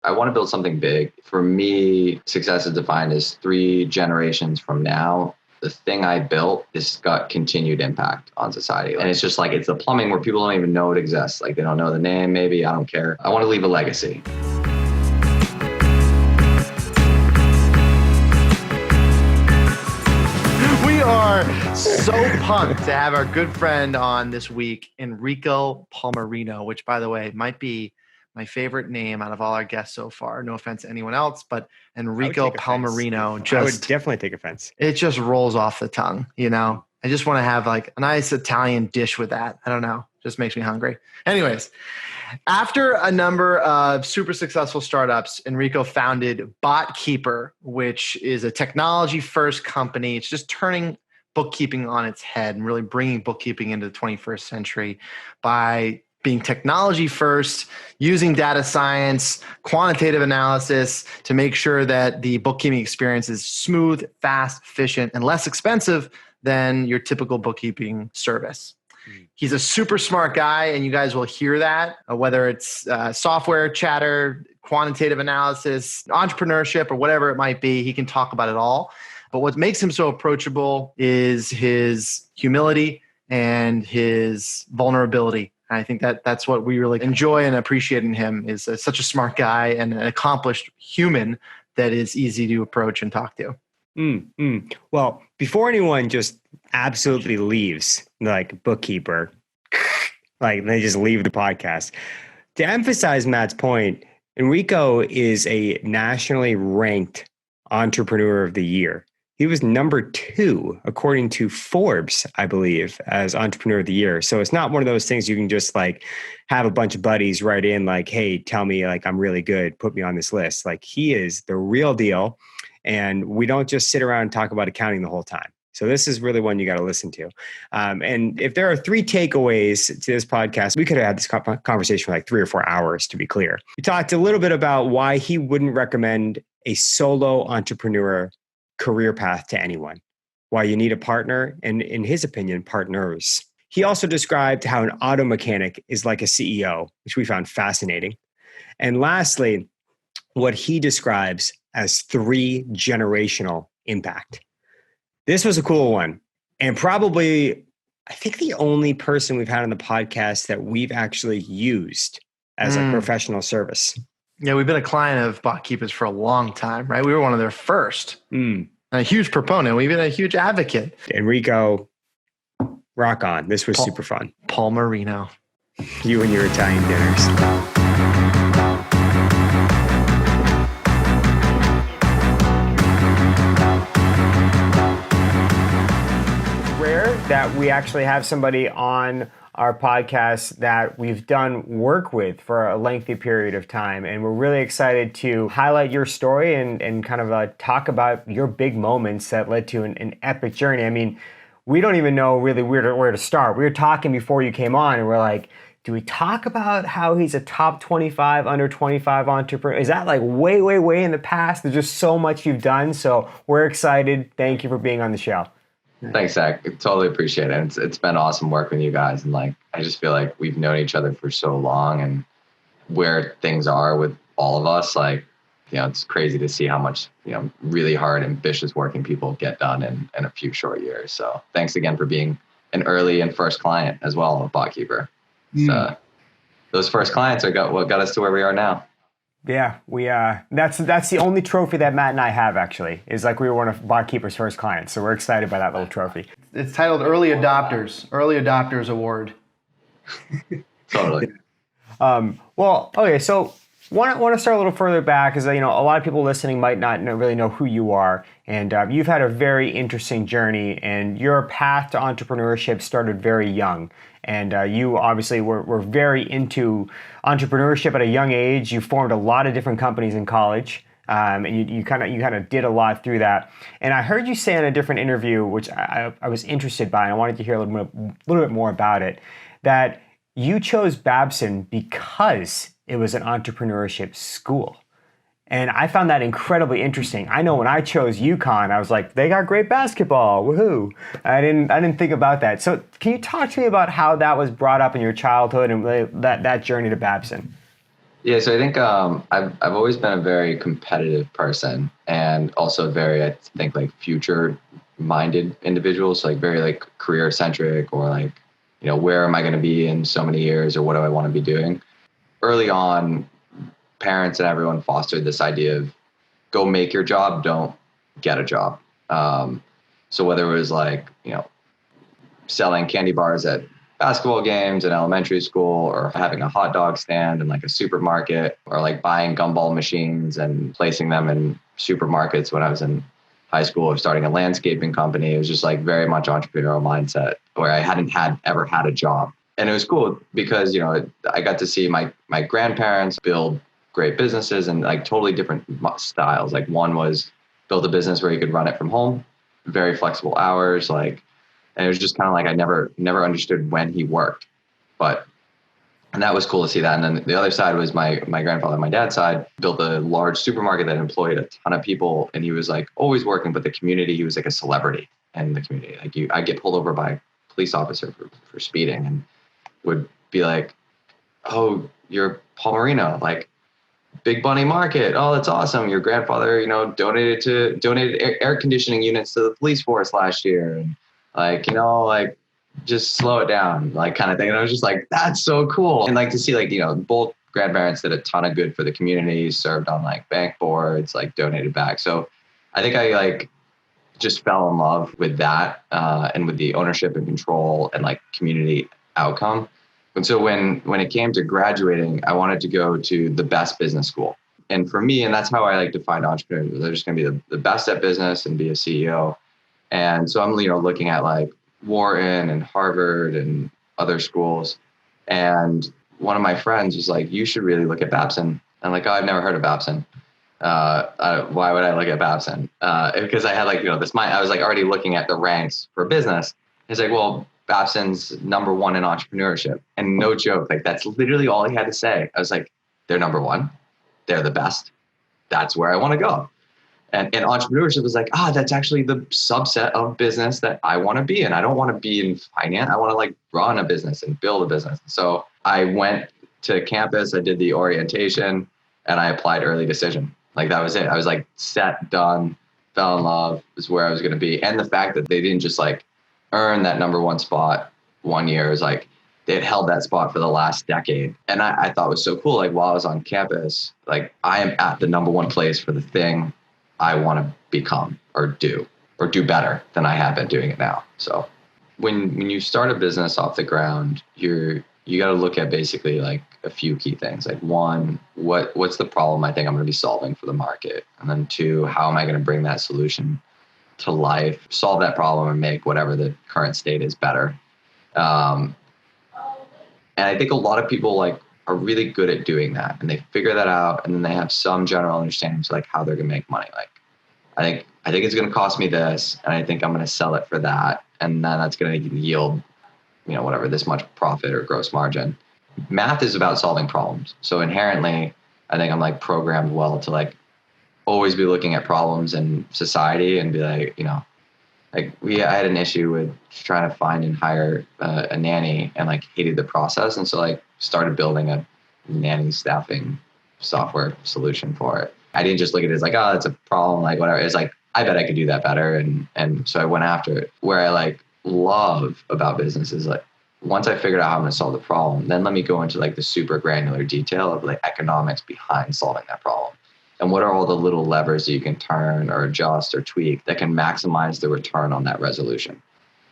I want to build something big. For me, success is defined as 3 generations from now. The thing I built has got continued impact on society. And it's just like, it's the plumbing where people don't even know it exists. Like they don't know the name, maybe, I don't care. I want to leave a legacy. We are so pumped to have our good friend on this week, Enrico Palmerino, which, by the way, might be my favorite name out of all our guests so far. No offense to anyone else, but Enrico Palmerino I would definitely take offense. It just rolls off the tongue, you know? I just want to have like a nice Italian dish with that. I don't know. Just makes me hungry. Anyways, after a number of super successful startups, Enrico founded Botkeeper, which is a technology-first company. It's just turning bookkeeping on its head and really bringing bookkeeping into the 21st century by being technology first, using data science, quantitative analysis to make sure that the bookkeeping experience is smooth, fast, efficient, and less expensive than your typical bookkeeping service. He's a super smart guy, and you guys will hear that, whether it's software chatter, quantitative analysis, entrepreneurship, or whatever it might be. He can talk about it all. But what makes him so approachable is his humility and his vulnerability. I think that's what we really enjoy and appreciate in him, is such a smart guy and an accomplished human that is easy to approach and talk to. Well, before anyone just absolutely leaves, like Bookkeeper, like they just leave the podcast, to emphasize Matt's point, Enrico is a nationally ranked Entrepreneur of the Year. He was number 2, according to Forbes, I believe, as Entrepreneur of the Year. So it's not one of those things you can just like have a bunch of buddies write in like, hey, tell me like I'm really good, put me on this list. Like he is the real deal. And we don't just sit around and talk about accounting the whole time. So this is really one you got to listen to. And if there are 3 takeaways to this podcast, we could have had this conversation for like 3 or 4 hours, to be clear. We talked a little bit about why he wouldn't recommend a solo entrepreneur career path to anyone, why you need a partner, and in his opinion, partners. He also described how an auto mechanic is like a CEO, which we found fascinating. And lastly, what he describes as 3 generational impact. This was a cool one. And probably, I think the only person we've had on the podcast that we've actually used as a professional service. Yeah, we've been a client of Botkeepers for a long time, right? We were one of their first. A huge proponent. We've been a huge advocate. Enrico, rock on. This was super fun. Palmerino. You and your Italian dinners. Rare that we actually have somebody on our podcast that we've done work with for a lengthy period of time. And we're really excited to highlight your story and kind of talk about your big moments that led to an epic journey. I mean, we don't even know really where to start. We were talking before you came on and we're like, do we talk about how he's a top 25, under 25 entrepreneur? Is that like way, way, way in the past? There's just so much you've done. So we're excited. Thank you for being on the show. Thanks, Zach. Totally appreciate it. It's been awesome working with you guys. And like, I just feel like we've known each other for so long, and where things are with all of us, like, you know, it's crazy to see how much, you know, really hard, ambitious working people get done in a few short years. So thanks again for being an early and first client as well of Botkeeper. So those first clients are what got us to where we are now. Yeah, that's the only trophy that Matt and I have, actually, is like we were one of Botkeeper's first clients. So we're excited by that little trophy. It's titled Early Adopters Award. Totally. Well, okay, so want to start a little further back, because you know a lot of people listening might not really know who you are, and you've had a very interesting journey, and your path to entrepreneurship started very young. And you obviously were very into entrepreneurship at a young age. You formed a lot of different companies in college, and you kind of did a lot through that. And I heard you say in a different interview, which I was interested by, and I wanted to hear a little bit more about it, that you chose Babson because it was an entrepreneurship school. And I found that incredibly interesting. I know when I chose UConn, I was like, they got great basketball, woohoo. I didn't think about that. So can you talk to me about how that was brought up in your childhood and really that journey to Babson? Yeah, so I think I've always been a very competitive person, and also very, I think, like future minded individual. So like very like career centric, or like, where am I going to be in so many years, or what do I want to be doing? Early on, parents and everyone fostered this idea of go make your job, don't get a job. Um, so whether it was like, selling candy bars at basketball games in elementary school, or having a hot dog stand in like a supermarket, or like buying gumball machines and placing them in supermarkets when I was in high school, or starting a landscaping company. It was just like very much entrepreneurial mindset where I hadn't ever had a job. And it was cool because, I got to see my grandparents build great businesses and like totally different styles. Like one was build a business where you could run it from home, very flexible hours, like, and it was just kind of like I never understood when he worked, and that was cool to see that. And then the other side was my grandfather, my dad's side, built a large supermarket that employed a ton of people, and he was like always working, but the community, he was like a celebrity in the community. Like I get pulled over by a police officer for speeding, and would be like, "Oh, you're Palmerino, like Big Bunny Market. Oh, that's awesome. Your grandfather, donated air conditioning units to the police force last year." And like, like just slow it down, like kind of thing. And I was just like, that's so cool. And like to see like, both grandparents did a ton of good for the community, served on like bank boards, like donated back. So I think I like just fell in love with that, and with the ownership and control and like community outcome. And so when it came to graduating, I wanted to go to the best business school. And for me, and that's how I like define entrepreneurs, they're just going to be the best at business and be a CEO. And so I'm, looking at like Wharton and Harvard and other schools. And one of my friends was like, you should really look at Babson. I'm like, oh, I've never heard of Babson. Why would I look at Babson? Because I had like, this mind, I was like already looking at the ranks for business. He's like, well, Babson's number one in entrepreneurship. And no joke, like that's literally all he had to say. I was like, they're number one. They're the best. That's where I want to go. And entrepreneurship was like, that's actually the subset of business that I want to be in. I don't want to be in finance. I want to like run a business and build a business. So I went to campus, I did the orientation, and I applied early decision. Like that was it. I was like set, done, fell in love, is where I was going to be. And the fact that they didn't just like earn that number one spot one year, is like they had held that spot for the last decade. And I thought it was so cool. Like while I was on campus, like I am at the number one place for the thing I want to become or do better than I have been doing it now. So when you start a business off the ground, you got to look at basically like a few key things. Like one, what's the problem I think I'm going to be solving for the market? And then two, how am I going to bring that solution to life, solve that problem, and make whatever the current state is better. And I think a lot of people like are really good at doing that, and they figure that out, and then they have some general understanding to like how they're going to make money. Like, I think it's going to cost me this, and I think I'm going to sell it for that, and then that's going to yield, whatever, this much profit or gross margin. Math is about solving problems. So inherently, I think I'm like programmed well to like always be looking at problems in society and be like, I had an issue with trying to find and hire a nanny, and like hated the process. And so like started building a nanny staffing software solution for it. I didn't just look at it as like, oh, it's a problem, like whatever. It's like, I bet I could do that better. And so I went after it. Where I like love about business is like, once I figured out how I'm going to solve the problem, then let me go into like the super granular detail of like economics behind solving that problem. And what are all the little levers that you can turn or adjust or tweak that can maximize the return on that resolution?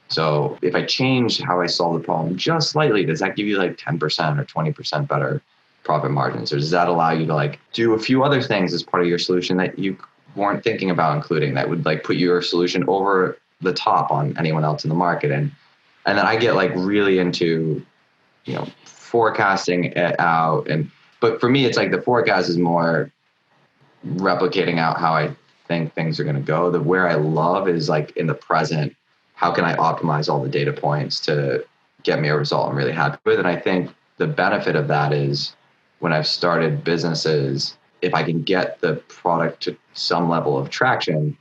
So if I change how I solve the problem just slightly, does that give you like 10% or 20% better profit margins? Or does that allow you to like do a few other things as part of your solution that you weren't thinking about including, that would like put your solution over the top on anyone else in the market? And then I get like really into, forecasting it out. But for me, it's like the forecast is more replicating out how I think things are going to go. Where I love is like in the present, how can I optimize all the data points to get me a result I'm really happy with? And I think the benefit of that is when I've started businesses, if I can get the product to some level of traction,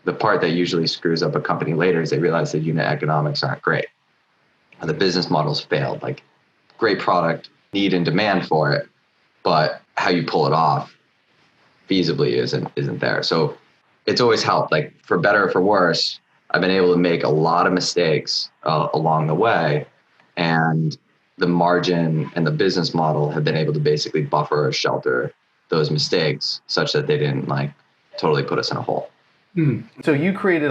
the part that usually screws up a company later is they realize that unit economics aren't great. And the business model's failed. Like great product, need and demand for it, but how you pull it off feasibly isn't there. So it's always helped. Like for better or for worse, I've been able to make a lot of mistakes along the way, and the margin and the business model have been able to basically buffer or shelter those mistakes such that they didn't like totally put us in a hole. So you created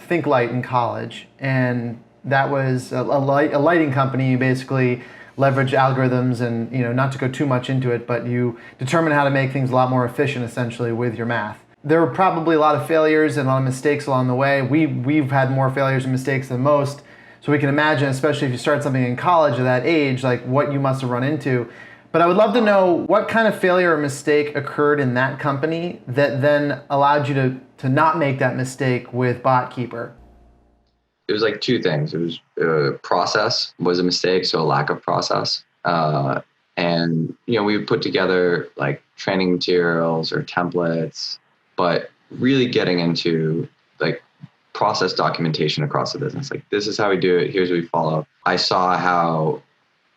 Think Light in college, and that was a lighting company. You basically leverage algorithms and, not to go too much into it, but you determine how to make things a lot more efficient essentially with your math. There were probably a lot of failures and a lot of mistakes along the way. We've had more failures and mistakes than most. So we can imagine, especially if you start something in college at that age, like what you must have run into. But I would love to know what kind of failure or mistake occurred in that company that then allowed you to not make that mistake with Botkeeper. It was like two things. It was process was a mistake, so a lack of process. And, we would put together like training materials or templates, but really getting into like process documentation across the business. Like, this is how we do it. Here's what we follow. I saw how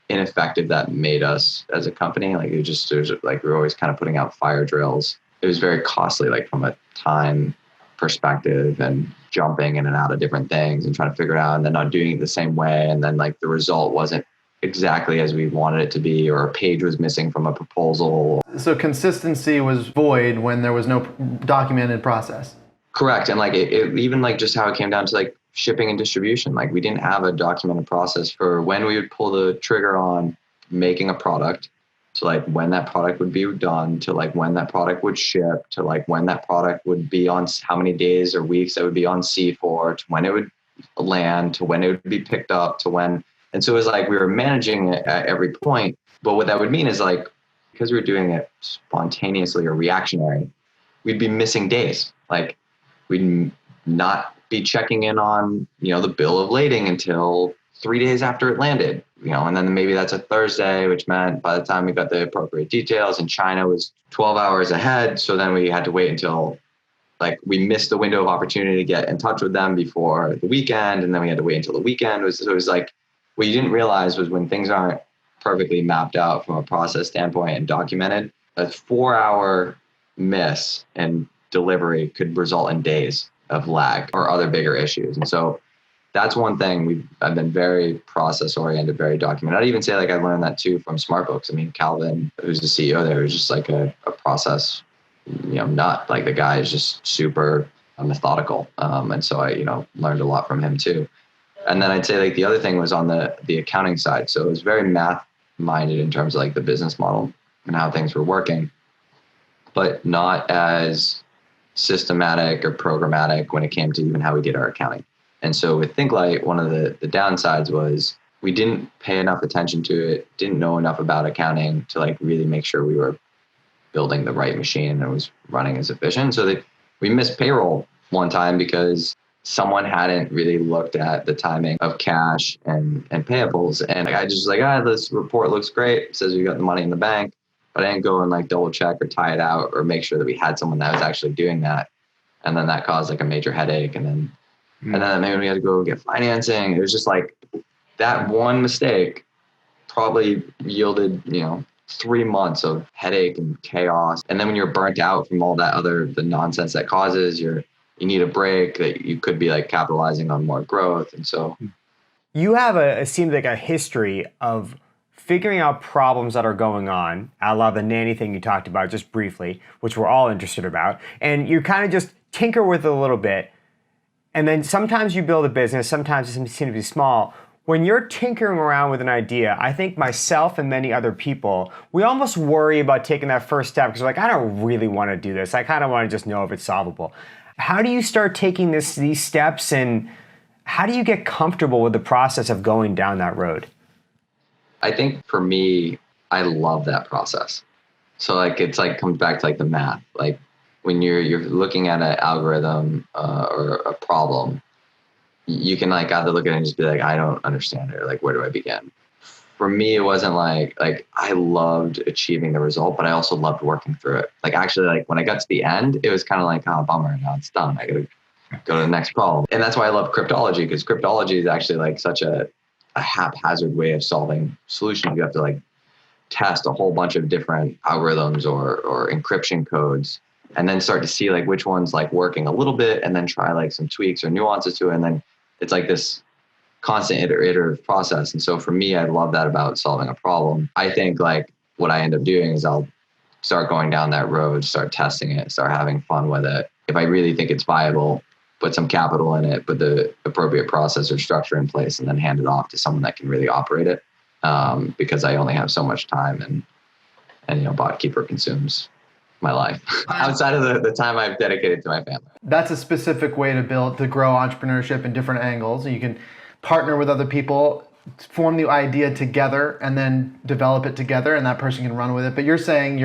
ineffective that made us as a company. Like there's like, we were always kind of putting out fire drills. It was very costly, like from a time perspective, and jumping in and out of different things and trying to figure it out and then not doing it the same way. And then like the result wasn't exactly as we wanted it to be, or a page was missing from a proposal. So consistency was void when there was no documented process. Correct. And like it even like just how it came down to like shipping and distribution. Like we didn't have a documented process for when we would pull the trigger on making a product, to like when that product would be done, to like when that product would ship, to like when that product would be on how many days or weeks it would be on sea for, to when it would land, to when it would be picked up, to when. And so it was like we were managing it at every point. But what that would mean is like, because we were doing it spontaneously or reactionary, we'd be missing days. Like we'd not be checking in on, the bill of lading until 3 days after it landed, and then maybe that's a Thursday, which meant by the time we got the appropriate details, and China was 12 hours ahead. So then we had to wait until like we missed the window of opportunity to get in touch with them before the weekend. And then we had to wait until the weekend. It was like, what you didn't realize was when things aren't perfectly mapped out from a process standpoint and documented, a 4-hour miss in delivery could result in days of lag or other bigger issues. And so that's one thing I've been very process oriented, very documented. I'd even say like I learned that too from SmartBooks. I mean, Calvin, who's the CEO there, was just like a process, nut. Like the guy is just super methodical. And so I, learned a lot from him too. And then I'd say like the other thing was on the accounting side. So it was very math minded in terms of like the business model and how things were working, but not as systematic or programmatic when it came to even how we did our accounting. And so with ThinkLight, one of the downsides was we didn't pay enough attention to it, didn't know enough about accounting to like really make sure we were building the right machine and it was running as efficient. So we missed payroll one time because someone hadn't really looked at the timing of cash and payables. And I just was like, this report looks great. It says we got the money in the bank, but I didn't go and like double check or tie it out or make sure that we had someone that was actually doing that. And then that caused like a major headache. And then maybe we had to go get financing. It was just like that one mistake probably yielded, 3 months of headache and chaos. And then when you're burnt out from all that the nonsense that causes, you need a break, that you could be like capitalizing on more growth. And so you have it seems like a history of figuring out problems that are going on. I love the nanny thing you talked about just briefly, which we're all interested about. And you kind of just tinker with it a little bit. And then sometimes you build a business, sometimes it seems to be small. When you're tinkering around with an idea, I think myself and many other people, we almost worry about taking that first step because we're like, I don't really want to do this. I kind of want to just know if it's solvable. How do you start taking these steps, and how do you get comfortable with the process of going down that road? I think for me, I love that process. So like, it's like comes back to like the math. Like when you're looking at an algorithm or a problem, you can like either look at it and just be like, I don't understand it, or like, where do I begin? For me, it wasn't like I loved achieving the result, but I also loved working through it. Like actually, like when I got to the end, it was kind of like, oh, bummer, now it's done. I gotta go to the next problem. And that's why I love cryptology, because cryptology is actually like such a haphazard way of solving solutions. You have to like test a whole bunch of different algorithms or encryption codes, and then start to see like which one's like working a little bit, and then try like some tweaks or nuances to it. And then it's like this constant iterative process. And so for me, I love that about solving a problem. I think like what I end up doing is I'll start going down that road, start testing it, start having fun with it. If I really think it's viable, put some capital in it, put the appropriate process or structure in place, and then hand it off to someone that can really operate it. Because I only have so much time, and you know, Botkeeper consumes my life outside of the time I've dedicated to my family. That's a specific way to grow entrepreneurship in different angles. You can partner with other people, form the idea together, and then develop it together, and that person can run with it. But you're saying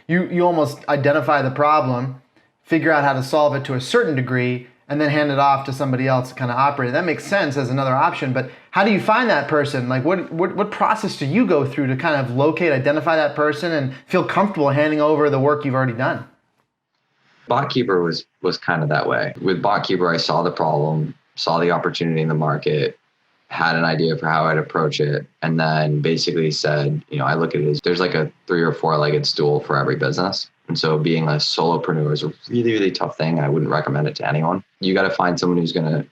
you almost identify the problem, figure out how to solve it to a certain degree, and then hand it off to somebody else to kind of operate it. That makes sense as another option, but how do you find that person? Like what process do you go through to kind of locate, identify that person and feel comfortable handing over the work you've already done? Botkeeper was kind of that way. With Botkeeper, I saw the problem, saw the opportunity in the market, had an idea for how I'd approach it, and then basically said, you know, I look at it as there's like a 3 or 4-legged stool for every business. And so being a solopreneur is a really, really tough thing. I wouldn't recommend it to anyone. You got to find someone who's going to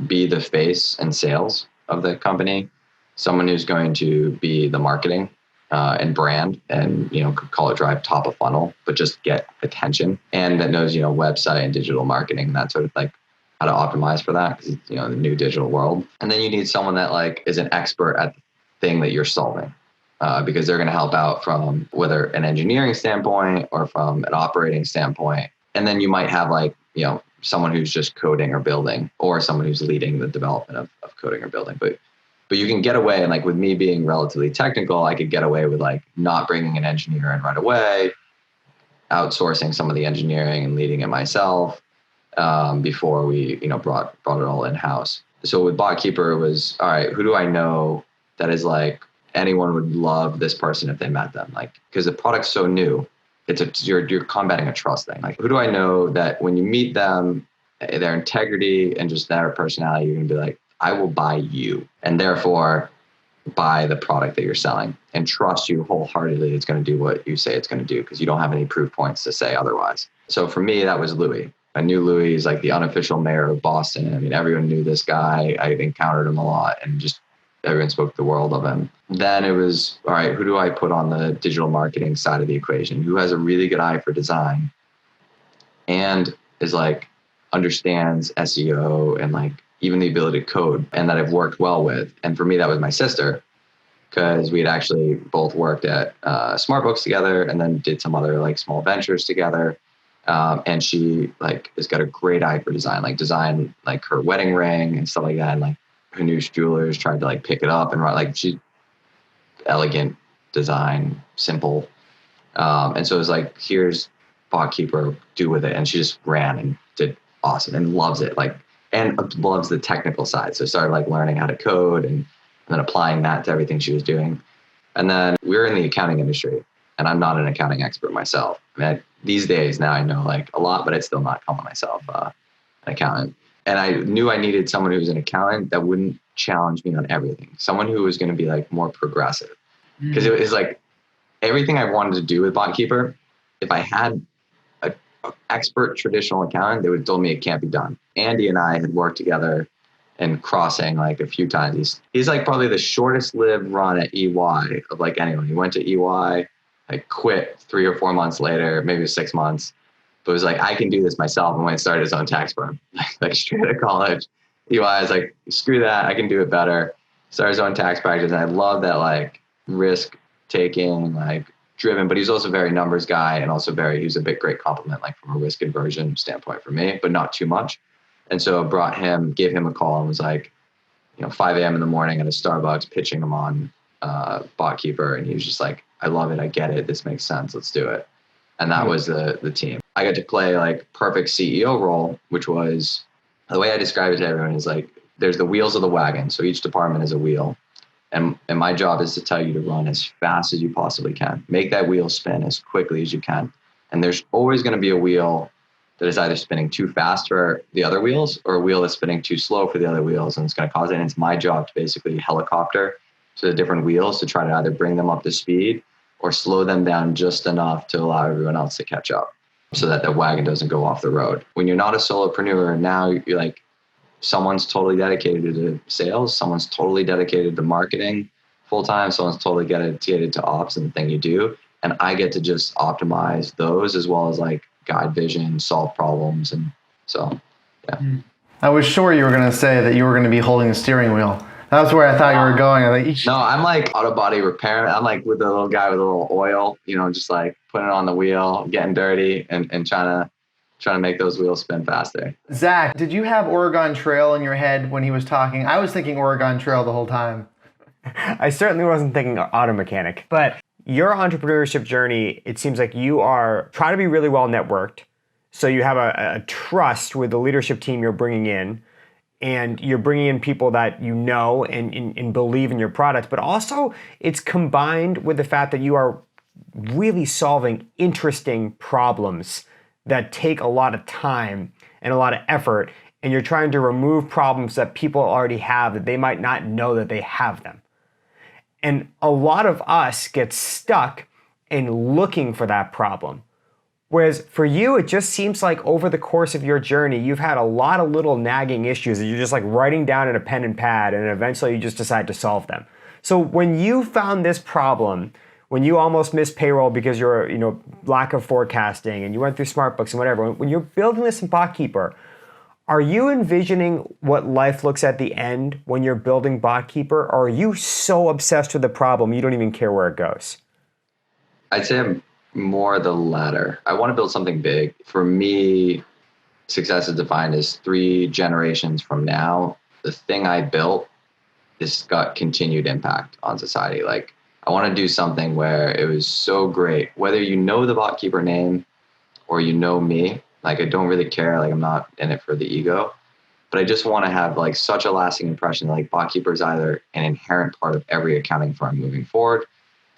be the face and sales of the company, someone who's going to be the marketing and brand, and, you know, could call it drive top of funnel, but just get attention, and that knows, you know, website and digital marketing, that sort of like how to optimize for that, because it's, you know, the new digital world. And then you need someone that like is an expert at the thing that you're solving. Because they're going to help out from whether an engineering standpoint or from an operating standpoint. And then you might have like, you know, someone who's just coding or building, or someone who's leading the development of coding or building. But you can get away, and like with me being relatively technical, I could get away with like not bringing an engineer in right away, outsourcing some of the engineering and leading it myself before we, you know, brought it all in-house. So with Botkeeper, it was, all right, who do I know that is like, anyone would love this person if they met them, like, because the product's so new, you're combating a trust thing. Like, who do I know that when you meet them, their integrity and just their personality, you're gonna be like, I will buy you, and therefore buy the product that you're selling and trust you wholeheartedly it's going to do what you say it's going to do, because you don't have any proof points to say otherwise. So for me, that was Louis. I knew Louis is like the unofficial mayor of Boston. I mean, everyone knew this guy. I encountered him a lot, and just everyone spoke the world of him. Then it was, all right, who do I put on the digital marketing side of the equation? Who has a really good eye for design and is like, understands SEO and like even the ability to code, and that I've worked well with. And for me, that was my sister, because we had actually both worked at Smart Books together, and then did some other like small ventures together. And she like has got a great eye for design like her wedding ring and stuff like that. And like, Hanush Jewelers tried to like pick it up and write, like, she elegant design, simple. And so it was like, here's Botkeeper, do with it. And she just ran and did awesome and loves it. Like, and loves the technical side. So started like learning how to code and then applying that to everything she was doing. And then we were in the accounting industry, and I'm not an accounting expert myself. I mean, these days now I know like a lot, but I still not call myself an accountant. And I knew I needed someone who was an accountant that wouldn't challenge me on everything. Someone who was going to be like more progressive. Because it was like everything I wanted to do with Botkeeper, if I had an expert traditional accountant, they would have told me it can't be done. Andy and I had worked together and crossing like a few times. He's like probably the shortest lived run at EY of like anyone. He went to EY, like quit 3 or 4 months later, maybe 6 months. But it was like, I can do this myself. And when he started his own tax firm, like straight out of college, EY was like, screw that, I can do it better. Started his own tax practice. And I love that like risk taking, like driven, but he's also very numbers guy, and also he was a great compliment, like from a risk aversion standpoint for me, but not too much. And so gave him a call and was like, 5 a.m. in the morning at a Starbucks pitching him on Botkeeper. And he was just like, I love it. I get it. This makes sense. Let's do it. And that was the team. I got to play like perfect CEO role, which was, the way I describe it to everyone is like, there's the wheels of the wagon. So each department is a wheel. And my job is to tell you to run as fast as you possibly can. Make that wheel spin as quickly as you can. And there's always going to be a wheel that is either spinning too fast for the other wheels, or a wheel that's spinning too slow for the other wheels. And it's going to cause it. And it's my job to basically helicopter to the different wheels to try to either bring them up to speed or slow them down just enough to allow everyone else to catch up so that the wagon doesn't go off the road. When you're not a solopreneur, now you're like, someone's totally dedicated to sales, someone's totally dedicated to marketing full time, someone's totally dedicated to ops and the thing you do. And I get to just optimize those as well as like guide vision, solve problems. And so, yeah. I was sure you were going to say that you were going to be holding the steering wheel. That's where I thought you were going. No, I'm like auto body repair. I'm like with the little guy with a little oil, just like putting it on the wheel, getting dirty and trying to make those wheels spin faster. Zach, did you have Oregon Trail in your head when he was talking? I was thinking Oregon Trail the whole time. I certainly wasn't thinking auto mechanic, but your entrepreneurship journey, it seems like you are trying to be really well networked. So you have a trust with the leadership team you're bringing in, and you're bringing in people that you know and believe in your product, but also it's combined with the fact that you are really solving interesting problems that take a lot of time and a lot of effort, and you're trying to remove problems that people already have that they might not know that they have them. And a lot of us get stuck in looking for that problem. Whereas for you, it just seems like over the course of your journey, you've had a lot of little nagging issues that you're just like writing down in a pen and pad, and eventually you just decide to solve them. So when you found this problem, when you almost missed payroll because you're, lack of forecasting, and you went through SmartBooks and whatever, when you're building this in Botkeeper, are you envisioning what life looks at the end when you're building Botkeeper, or are you so obsessed with the problem you don't even care where it goes? I'd say I'm more the latter. I want to build something big. For me, success is defined as 3 generations from now. The thing I built has got continued impact on society. Like, I want to do something where it was so great, whether you know the Botkeeper name or you know me, like I don't really care. Like I'm not in it for the ego, but I just want to have like such a lasting impression. Like Botkeeper is either an inherent part of every accounting firm moving forward.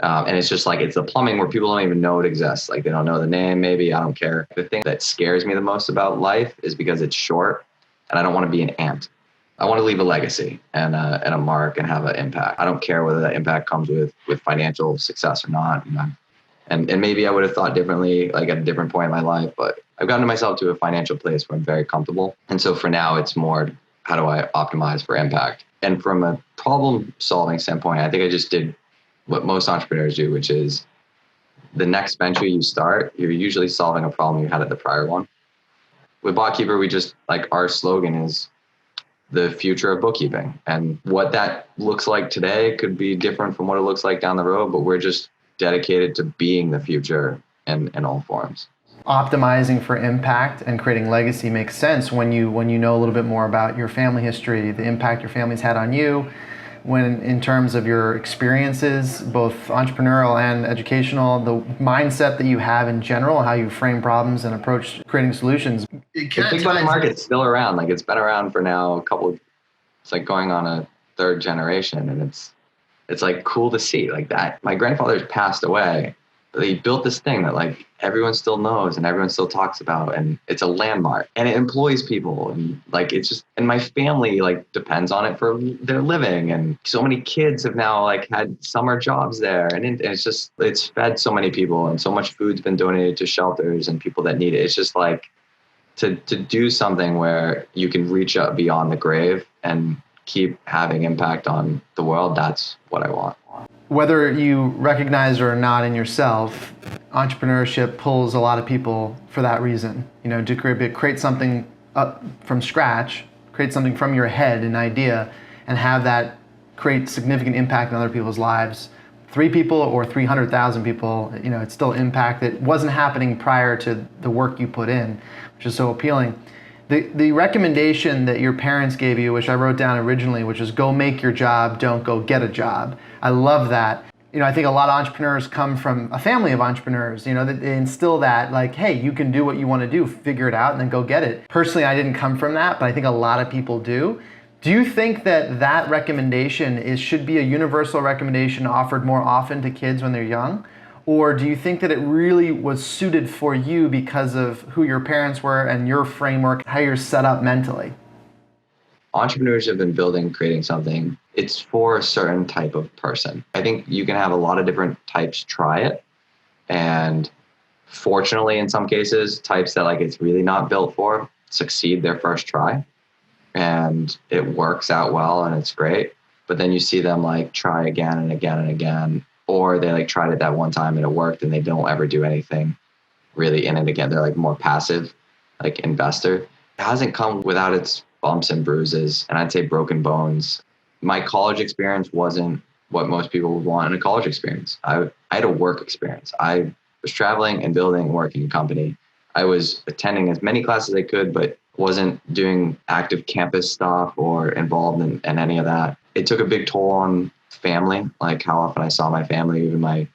And it's just like, it's the plumbing where people don't even know it exists. Like they don't know the name, maybe, I don't care. The thing that scares me the most about life is because it's short and I don't want to be an ant. I want to leave a legacy and a mark and have an impact. I don't care whether that impact comes with financial success or not. And maybe I would have thought differently, like at a different point in my life, but I've gotten myself to a financial place where I'm very comfortable. And so for now, it's more, how do I optimize for impact? And from a problem solving standpoint, I think I just did what most entrepreneurs do, which is the next venture you start, you're usually solving a problem you had at the prior one. With Botkeeper, we just, like, our slogan is the future of bookkeeping. And what that looks like today could be different from what it looks like down the road, but we're just dedicated to being the future in all forms. Optimizing for impact and creating legacy makes sense when you know a little bit more about your family history, the impact your family's had on you, when in terms of your experiences, both entrepreneurial and educational, the mindset that you have in general, how you frame problems and approach creating solutions. The big money market's still around. Like it's been around for now it's like going on a 3rd generation, and it's like cool to see like that. My grandfather's passed away, but he built this thing that like everyone still knows and everyone still talks about, and it's a landmark and it employs people, and like it's just, and my family like depends on it for their living, and so many kids have now like had summer jobs there, and it's fed so many people, and so much food's been donated to shelters and people that need it. It's just like to do something where you can reach out beyond the grave and keep having impact on the world. That's what I want. Whether you recognize it or not in yourself, entrepreneurship pulls a lot of people for that reason. To create something up from scratch, create something from your head, an idea, and have that create significant impact on other people's lives. 3 people or 300,000 people, it's still impact that wasn't happening prior to the work you put in, which is so appealing. The recommendation that your parents gave you, which I wrote down originally, which is go make your job, don't go get a job. I love that. I think a lot of entrepreneurs come from a family of entrepreneurs, that they instill that like, hey, you can do what you want to do, figure it out and then go get it. Personally, I didn't come from that, but I think a lot of people do. Do you think that recommendation should be a universal recommendation offered more often to kids when they're young? Or do you think that it really was suited for you because of who your parents were and your framework, how you're set up mentally? entrepreneurship and building, creating something, it's for a certain type of person. I think you can have a lot of different types try it. And fortunately, in some cases, types that like it's really not built for succeed their first try and it works out well and it's great. But then you see them like try again and again and again, or they like tried it that one time and it worked and they don't ever do anything really in it again. They're like more passive, like investor. It hasn't come without its bumps and bruises, and I'd say broken bones. My college experience wasn't what most people would want in a college experience. I had a work experience. I was traveling and building and working a company. I was attending as many classes as I could, but wasn't doing active campus stuff or involved in any of that. It took a big toll on family, like how often I saw my family, even my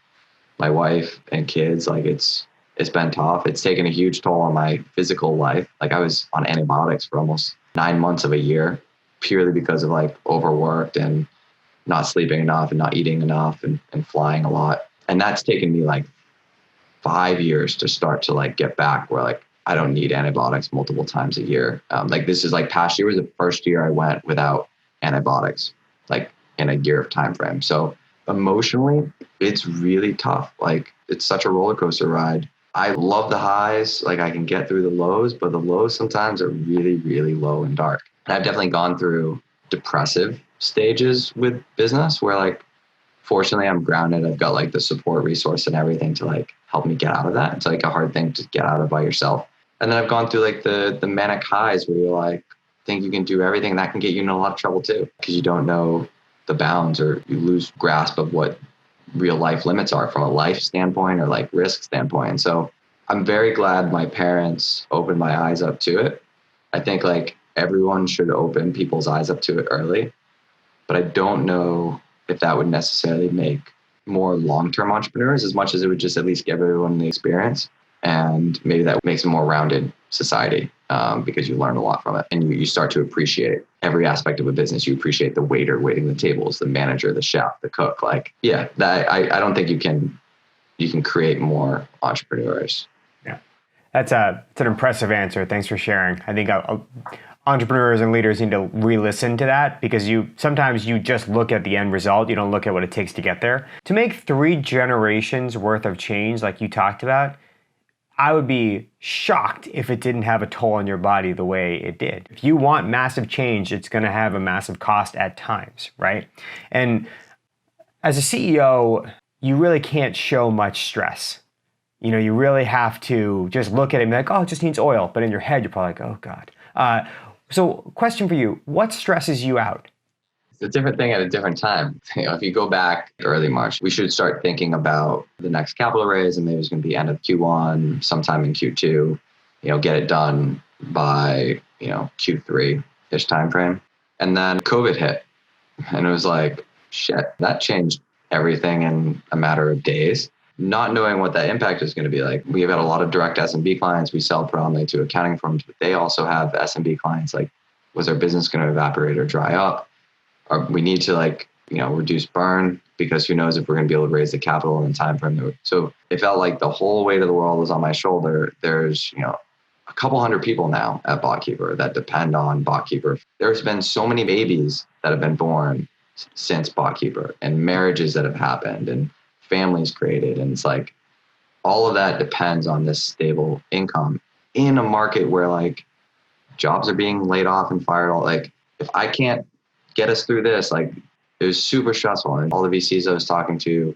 wife and kids. Like it's been tough. It's taken a huge toll on my physical life. Like I was on antibiotics for almost 9 months of a year, purely because of like overworked and not sleeping enough and not eating enough and flying a lot. And that's taken me like 5 years to start to like get back where like I don't need antibiotics multiple times a year. Like this is like past year was the first year I went without antibiotics, like in a year of time frame. So emotionally, it's really tough. Like it's such a roller coaster ride. I love the highs, like I can get through the lows, but the lows sometimes are really, really low and dark. And I've definitely gone through depressive stages with business where like, fortunately I'm grounded. I've got like the support resource and everything to like help me get out of that. It's like a hard thing to get out of by yourself. And then I've gone through like the manic highs where you're like, think you can do everything, and that can get you in a lot of trouble too, because you don't know the bounds or you lose grasp of what real life limits are from a life standpoint or like risk standpoint. And so I'm very glad my parents opened my eyes up to it. I think like everyone should open people's eyes up to it early, but I don't know if that would necessarily make more long-term entrepreneurs as much as it would just at least give everyone the experience. And maybe that makes a more rounded society because you learn a lot from it and you start to appreciate every aspect of a business. You appreciate the waiter waiting the tables, the manager, the chef, the cook. Like, yeah, that I don't think you can create more entrepreneurs. Yeah, it's an impressive answer. Thanks for sharing. I think entrepreneurs and leaders need to re-listen to that because sometimes you just look at the end result. You don't look at what it takes to get there. To make 3 generations worth of change like you talked about, I would be shocked if it didn't have a toll on your body the way it did. If you want massive change, it's going to have a massive cost at times, right? And as a CEO, you really can't show much stress. You know, you really have to just look at it and be like, oh, it just needs oil. But in your head, you're probably like, oh, God. So question for you, what stresses you out? It's a different thing at a different time. You know, if you go back early March, we should start thinking about the next capital raise, and maybe it's going to be end of Q1, sometime in Q2, you know, get it done by, you know, Q3-ish timeframe. And then COVID hit and it was like, shit, that changed everything in a matter of days. Not knowing what that impact is going to be like. We've got a lot of direct SMB clients. We sell predominantly to accounting firms, but they also have SMB clients. Like, was our business going to evaporate or dry up? Or we need to like, you know, reduce burn because who knows if we're going to be able to raise the capital in time frame. So it felt like the whole weight of the world was on my shoulder. There's, you know, a couple hundred people now at Botkeeper that depend on Botkeeper. There's been so many babies that have been born since Botkeeper and marriages that have happened and families created. And it's like, all of that depends on this stable income in a market where like jobs are being laid off and fired. Like, if I can't get us through this, like, it was super stressful. And all the VCs I was talking to,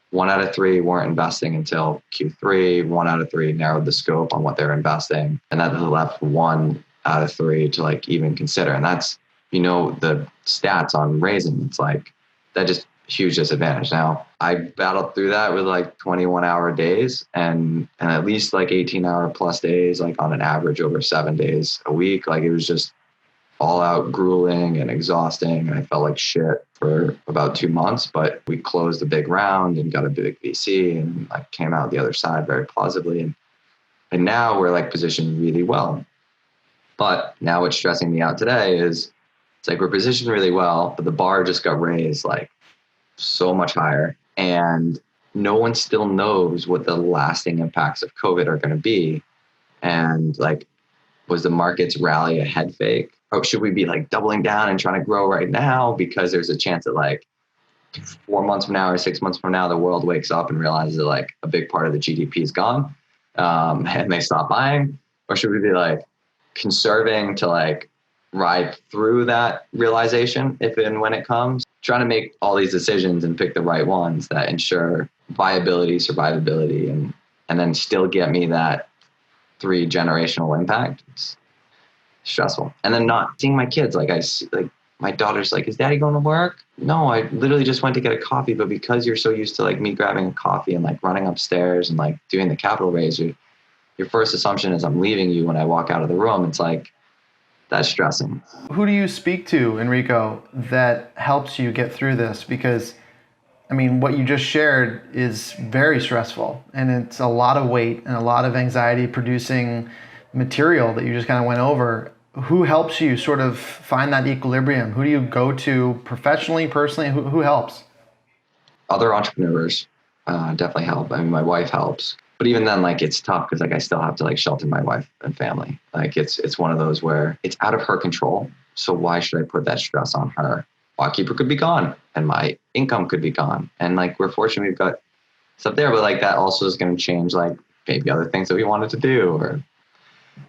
1 out of 3 weren't investing until Q3. 1 out of 3 narrowed the scope on what they're investing. And that left 1 out of 3 to like even consider. And that's, you know, the stats on raising. It's like, that just huge disadvantage. Now, I battled through that with like 21-hour days and at least like 18-hour plus days, like on an average over 7 days a week. Like, it was just all out grueling and exhausting. And I felt like shit for about 2 months, but we closed a big round and got a big VC and I came out the other side very plausibly. And now we're like positioned really well. But now what's stressing me out today is it's like we're positioned really well, but the bar just got raised like so much higher. And no one still knows what the lasting impacts of COVID are going to be. And like, Was the market's rally a head fake? Or should we be like doubling down and trying to grow right now because there's a chance that like 4 months from now or 6 months from now, the world wakes up and realizes that like a big part of the GDP is gone, and they stop buying? Or should we be like conserving to like ride through that realization if and when it comes, trying to make all these decisions and pick the right ones that ensure viability, survivability, and then still get me that 3 generational impact? It's stressful. And then not seeing my kids, like my daughter's like, is daddy going to work? No, I literally just went to get a coffee. But because you're so used to like me grabbing a coffee and like running upstairs and like doing the capital raise, your first assumption is I'm leaving you when I walk out of the room. It's like, that's stressing. Who do you speak to, Enrico, that helps you get through this? Because, I mean, what you just shared is very stressful, and it's a lot of weight and a lot of anxiety producing material that you just kind of went over. Who helps you sort of find that equilibrium? Who do you go to professionally, personally? Who helps? Other entrepreneurs definitely help. I mean, my wife helps. But even then, like, it's tough because like I still have to like shelter my wife and family. Like it's one of those where it's out of her control. So why should I put that stress on her? Botkeeper could be gone and my income could be gone. And like, we're fortunate we've got stuff there, but like that also is going to change like maybe other things that we wanted to do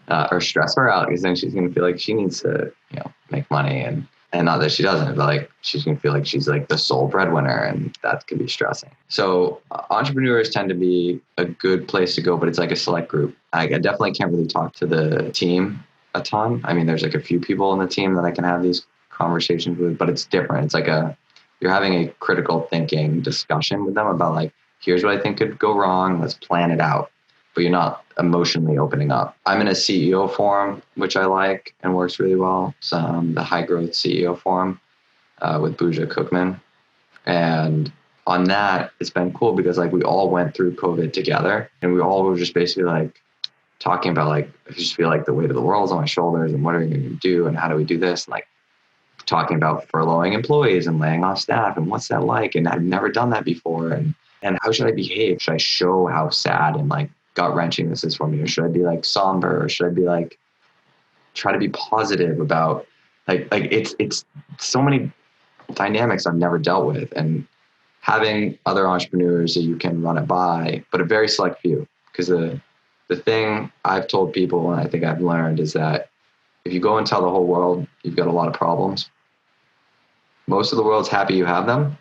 or stress her out, because then she's going to feel like she needs to, make money, and not that she doesn't, but like she's going to feel like she's like the sole breadwinner, and that could be stressing. So entrepreneurs tend to be a good place to go, but it's like a select group. I definitely can't really talk to the team a ton. I mean, there's like a few people in the team that I can have these conversations with, but it's different. It's like you're having a critical thinking discussion with them about like, here's what I think could go wrong. Let's plan it out. But you're not emotionally opening up. I'm in a CEO forum, which I like and works really well. It's the High Growth CEO Forum with Booja Cookman. And on that, it's been cool because like we all went through COVID together, and we all were just basically like talking about like, I just feel like the weight of the world's on my shoulders, and what are we going to do, and how do we do this? Like talking about furloughing employees and laying off staff, and what's that like? And I've never done that before. And how should I behave? Should I show how sad and like gut-wrenching this is for me, or should I be like somber, or should I be like try to be positive about like it's so many dynamics I've never dealt with, and having other entrepreneurs that you can run it by, but a very select few. Because the thing I've told people, and I think I've learned, is that if you go and tell the whole world you've got a lot of problems, most of the world's happy you have them,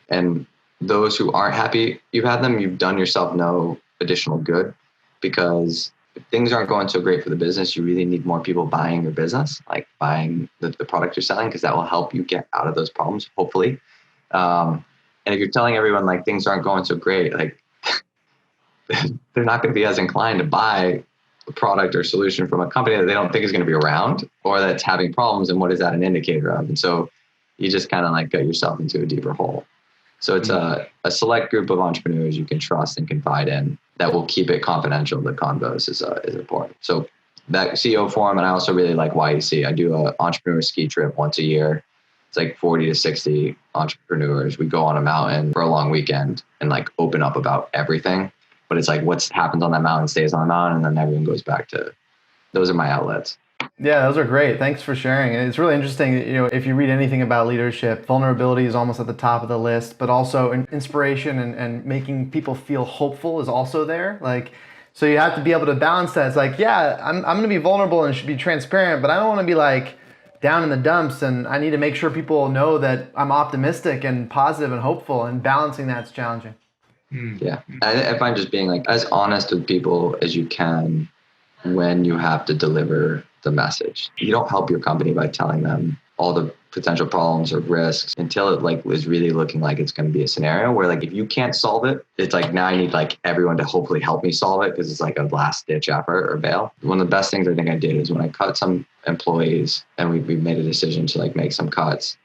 and those who aren't happy you've had them, you've done yourself no additional good. Because if things aren't going so great for the business, you really need more people buying your business, like buying the product you're selling, because that will help you get out of those problems, hopefully. And if you're telling everyone like things aren't going so great, like they're not going to be as inclined to buy a product or solution from a company that they don't think is going to be around, or that's having problems. And what is that an indicator of? And so you just kind of like got yourself into a deeper hole. So it's a select group of entrepreneurs you can trust and confide in that will keep it confidential. The convos is important. So that CEO forum, and I also really like YEC. I do an entrepreneur ski trip once a year. It's like 40 to 60 entrepreneurs. We go on a mountain for a long weekend and like open up about everything. But it's like what's happens on that mountain stays on the mountain, and then everyone goes back to, those are my outlets. Yeah, those are great. Thanks for sharing. And it's really interesting, if you read anything about leadership, vulnerability is almost at the top of the list, but also inspiration and making people feel hopeful is also there. Like, so you have to be able to balance that. It's like, yeah, I'm going to be vulnerable and should be transparent, but I don't want to be like down in the dumps, and I need to make sure people know that I'm optimistic and positive and hopeful, and balancing that's challenging. Yeah. I find just being like as honest with people as you can when you have to deliver the message. You don't help your company by telling them all the potential problems or risks until it like is really looking like it's going to be a scenario where like if you can't solve it, it's like now I need like everyone to hopefully help me solve it, because it's like a last ditch effort or bail. One of the best things I think I did is when I cut some employees and we made a decision to like make some cuts,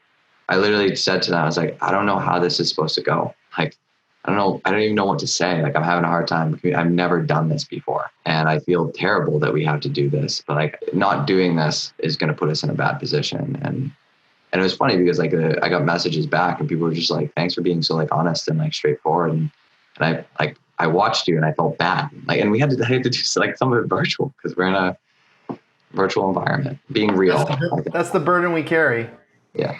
I literally said to them, I was like, I don't know how this is supposed to go. Like, I don't know. I don't even know what to say. Like, I'm having a hard time. I've never done this before. And I feel terrible that we have to do this. But like not doing this is going to put us in a bad position. And it was funny because like I got messages back and people were just like, thanks for being so like honest and like straightforward. And I watched you and I felt bad. Like, and I had to do like some of it virtual because we're in a virtual environment, being real. That's the burden we carry. Yeah.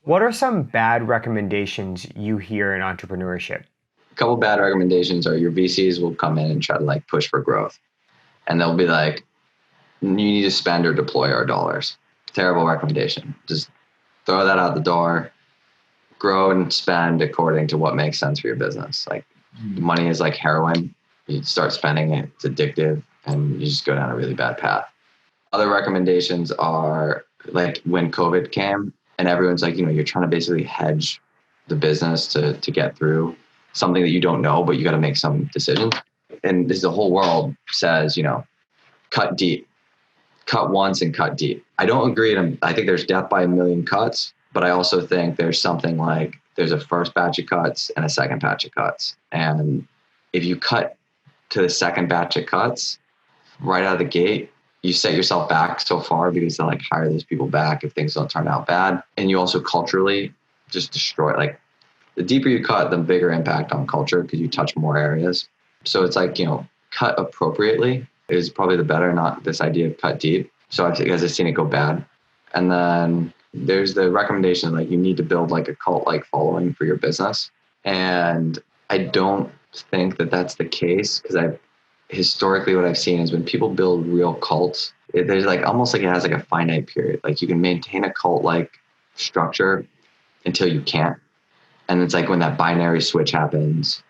What are some bad recommendations you hear in entrepreneurship? A couple bad recommendations are your VCs will come in and try to like push for growth. And they'll be like, you need to spend or deploy our dollars. Terrible recommendation. Just throw that out the door. Grow and spend according to what makes sense for your business. Like money is like heroin. You start spending it, it's addictive, and you just go down a really bad path. Other recommendations are like when COVID came and everyone's like, you're trying to basically hedge the business to get through something that you don't know, but you got to make some decisions. And this, the whole world says, cut deep, cut once and cut deep. I don't agree. I think there's death by a million cuts, but I also think there's something like there's a first batch of cuts and a second batch of cuts. And if you cut to the second batch of cuts right out of the gate, you set yourself back so far because they'll like hire those people back if things don't turn out bad. And you also culturally just destroy, like the deeper you cut, the bigger impact on culture because you touch more areas. So it's like, cut appropriately is probably the better, not this idea of cut deep. So I've seen it go bad. And then there's the recommendation, like you need to build like a cult-like following for your business. And I don't think that that's the case because historically what I've seen is when people build real cults, there's like almost like it has like a finite period. Like you can maintain a cult-like structure until you can't. And it's like when that binary switch happens,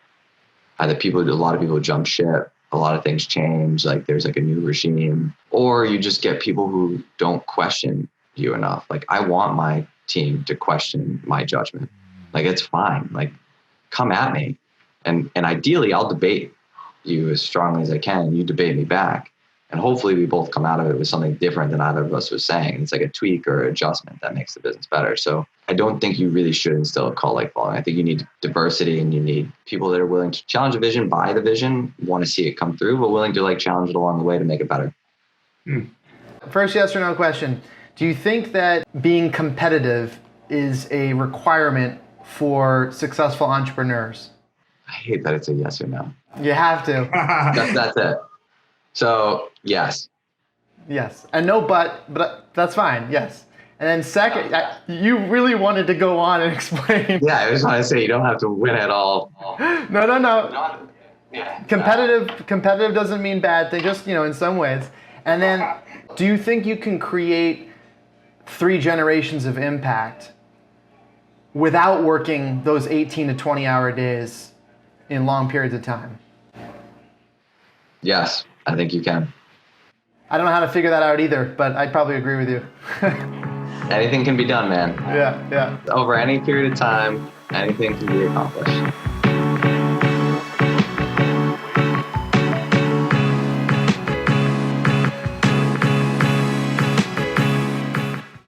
a lot of people jump ship, a lot of things change, like there's like a new regime, or you just get people who don't question you enough. Like I want my team to question my judgment. Like it's fine. Like come at me. And ideally I'll debate you as strongly as I can. You debate me back. And hopefully we both come out of it with something different than either of us was saying. It's like a tweak or adjustment that makes the business better. So I don't think you really should instill a cult-like following. I think you need diversity and you need people that are willing to challenge a vision, buy the vision, want to see it come through, but willing to like challenge it along the way to make it better. First yes or no question. Do you think that being competitive is a requirement for successful entrepreneurs? I hate that it's a yes or no. You have to. That's it. So yes. Yes. And no but that's fine. Yes. And then second, you really wanted to go on and explain. Yeah, I just want to say you don't have to win at all. No. Yeah. Competitive doesn't mean bad thing, just, in some ways. And then do you think you can create 3 generations of impact without working those 18 to 20 hour days in long periods of time? Yes, I think you can. I don't know how to figure that out either, but I'd probably agree with you. Anything can be done, man. Yeah. Over any period of time, anything can be accomplished.